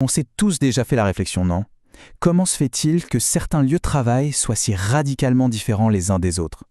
On s'est tous déjà fait la réflexion, non? Comment se fait-il que certains lieux de travail soient si radicalement différents les uns des autres?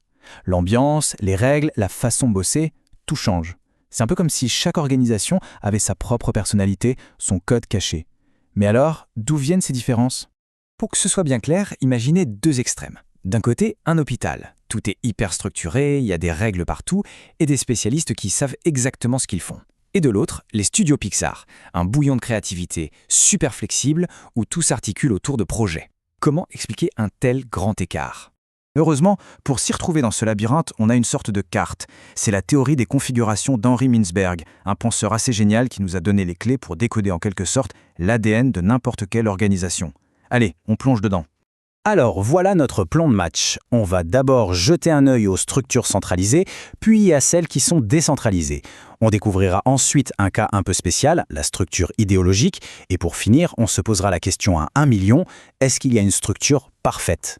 L'ambiance, les règles, la façon de bosser, tout change. C'est un peu comme si chaque organisation avait sa propre personnalité, son code caché. Mais alors, d'où viennent ces différences? Pour que ce soit bien clair, imaginez deux extrêmes. D'un côté, un hôpital. Tout est hyper structuré, il y a des règles partout et des spécialistes qui savent exactement ce qu'ils font. Et de l'autre, les studios Pixar, un bouillon de créativité super flexible où tout s'articule autour de projets. Comment expliquer un tel grand écart? Heureusement, pour s'y retrouver dans ce labyrinthe, on a une sorte de carte. C'est la théorie des configurations d'Henri Mintzberg, un penseur assez génial qui nous a donné les clés pour décoder en quelque sorte l'ADN de n'importe quelle organisation. Allez, on plonge dedans. Alors voilà notre plan de match. On va d'abord jeter un œil aux structures centralisées, puis à celles qui sont décentralisées. On découvrira ensuite un cas un peu spécial, la structure idéologique, et pour finir, on se posera la question à 1 million, est-ce qu'il y a une structure parfaite?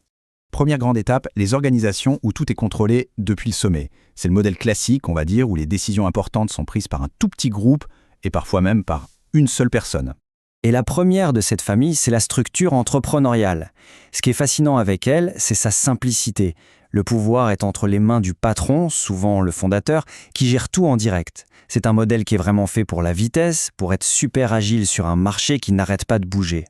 Première grande étape, les organisations où tout est contrôlé depuis le sommet. C'est le modèle classique, on va dire, où les décisions importantes sont prises par un tout petit groupe et parfois même par une seule personne. Et la première de cette famille, c'est la structure entrepreneuriale. Ce qui est fascinant avec elle, c'est sa simplicité. Le pouvoir est entre les mains du patron, souvent le fondateur, qui gère tout en direct. C'est un modèle qui est vraiment fait pour la vitesse, pour être super agile sur un marché qui n'arrête pas de bouger.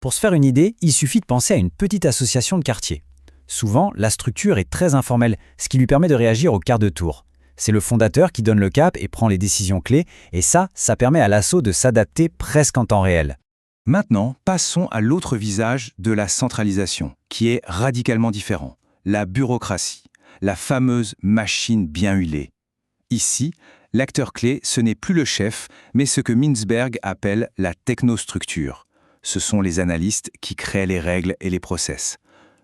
Pour se faire une idée, il suffit de penser à une petite association de quartier. Souvent, la structure est très informelle, ce qui lui permet de réagir au quart de tour. C'est le fondateur qui donne le cap et prend les décisions clés, et ça permet à l'asso de s'adapter presque en temps réel. Maintenant, passons à l'autre visage de la centralisation, qui est radicalement différent. La bureaucratie, la fameuse machine bien huilée. Ici, l'acteur clé, ce n'est plus le chef, mais ce que Mintzberg appelle la technostructure. Ce sont les analystes qui créent les règles et les process.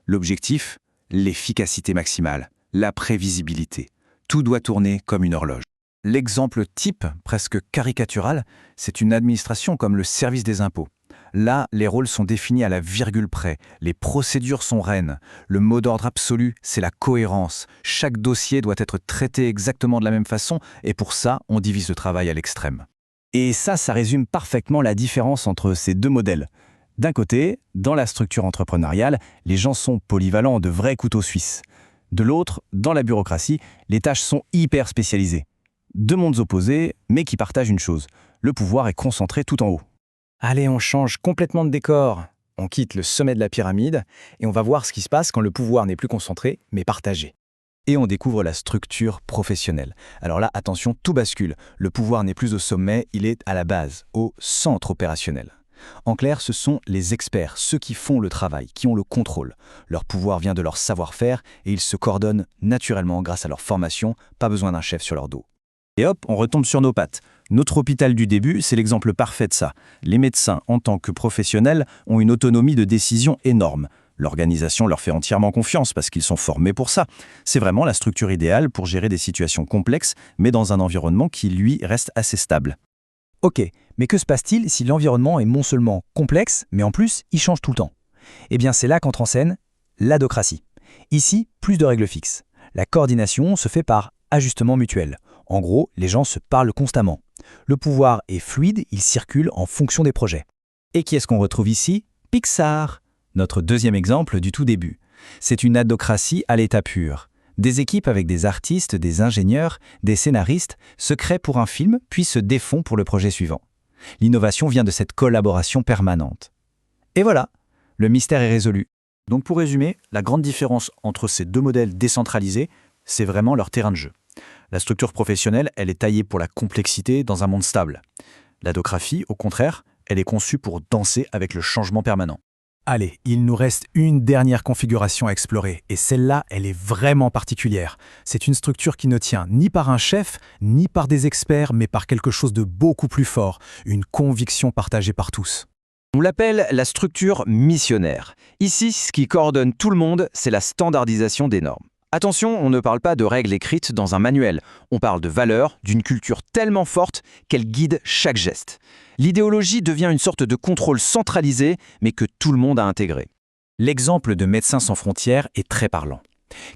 L'objectif, l'efficacité maximale, la prévisibilité. Tout doit tourner comme une horloge. L'exemple type, presque caricatural, c'est une administration comme le service des impôts. Là, les rôles sont définis à la virgule près, les procédures sont reines. Le mot d'ordre absolu, c'est la cohérence. Chaque dossier doit être traité exactement de la même façon, et pour ça, on divise le travail à l'extrême. Et ça résume parfaitement la différence entre ces deux modèles. D'un côté, dans la structure entrepreneuriale, les gens sont polyvalents, de vrais couteaux suisses. De l'autre, dans la bureaucratie, les tâches sont hyper spécialisées. Deux mondes opposés, mais qui partagent une chose. Le pouvoir est concentré tout en haut. Allez, on change complètement de décor. On quitte le sommet de la pyramide et on va voir ce qui se passe quand le pouvoir n'est plus concentré, mais partagé. Et on découvre la structure professionnelle. Alors là, attention, tout bascule. Le pouvoir n'est plus au sommet, il est à la base, au centre opérationnel. En clair, ce sont les experts, ceux qui font le travail, qui ont le contrôle. Leur pouvoir vient de leur savoir-faire et ils se coordonnent naturellement grâce à leur formation, pas besoin d'un chef sur leur dos. Et hop, on retombe sur nos pattes. Notre hôpital du début, c'est l'exemple parfait de ça. Les médecins, en tant que professionnels, ont une autonomie de décision énorme. L'organisation leur fait entièrement confiance parce qu'ils sont formés pour ça. C'est vraiment la structure idéale pour gérer des situations complexes, mais dans un environnement qui, lui, reste assez stable. Ok, mais que se passe-t-il si l'environnement est non seulement complexe, mais en plus, il change tout le temps? Eh bien, c'est là qu'entre en scène l'adocratie. Ici, plus de règles fixes. La coordination se fait par ajustement mutuel. En gros, les gens se parlent constamment. Le pouvoir est fluide, il circule en fonction des projets. Et qui est-ce qu'on retrouve ici? Pixar, notre deuxième exemple du tout début. C'est une adocratie à l'état pur. Des équipes avec des artistes, des ingénieurs, des scénaristes se créent pour un film, puis se défont pour le projet suivant. L'innovation vient de cette collaboration permanente. Et voilà, le mystère est résolu. Donc pour résumer, la grande différence entre ces deux modèles décentralisés, c'est vraiment leur terrain de jeu. La structure professionnelle, elle est taillée pour la complexité dans un monde stable. L'adocratie, au contraire, elle est conçue pour danser avec le changement permanent. Allez, il nous reste une dernière configuration à explorer, et celle-là, elle est vraiment particulière. C'est une structure qui ne tient ni par un chef, ni par des experts, mais par quelque chose de beaucoup plus fort, une conviction partagée par tous. On l'appelle la structure missionnaire. Ici, ce qui coordonne tout le monde, c'est la standardisation des normes. Attention, on ne parle pas de règles écrites dans un manuel. On parle de valeurs, d'une culture tellement forte qu'elle guide chaque geste. L'idéologie devient une sorte de contrôle centralisé, mais que tout le monde a intégré. L'exemple de Médecins sans frontières est très parlant.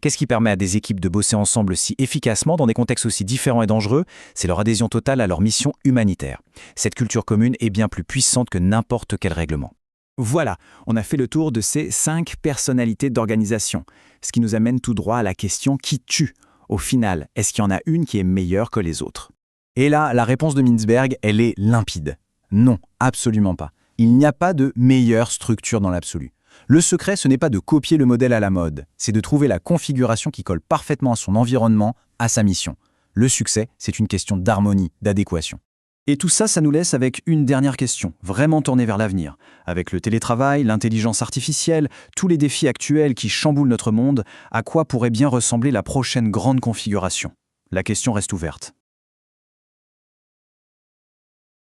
Qu'est-ce qui permet à des équipes de bosser ensemble si efficacement dans des contextes aussi différents et dangereux? C'est leur adhésion totale à leur mission humanitaire. Cette culture commune est bien plus puissante que n'importe quel règlement. Voilà, on a fait le tour de ces 5 personnalités d'organisation, ce qui nous amène tout droit à la question qui tue. Au final, est-ce qu'il y en a une qui est meilleure que les autres? Et là, la réponse de Mintzberg, elle est limpide. Non, absolument pas. Il n'y a pas de meilleure structure dans l'absolu. Le secret, ce n'est pas de copier le modèle à la mode, c'est de trouver la configuration qui colle parfaitement à son environnement, à sa mission. Le succès, c'est une question d'harmonie, d'adéquation. Et tout ça, ça nous laisse avec une dernière question, vraiment tournée vers l'avenir. Avec le télétravail, l'intelligence artificielle, tous les défis actuels qui chamboulent notre monde, à quoi pourrait bien ressembler la prochaine grande configuration? La question reste ouverte.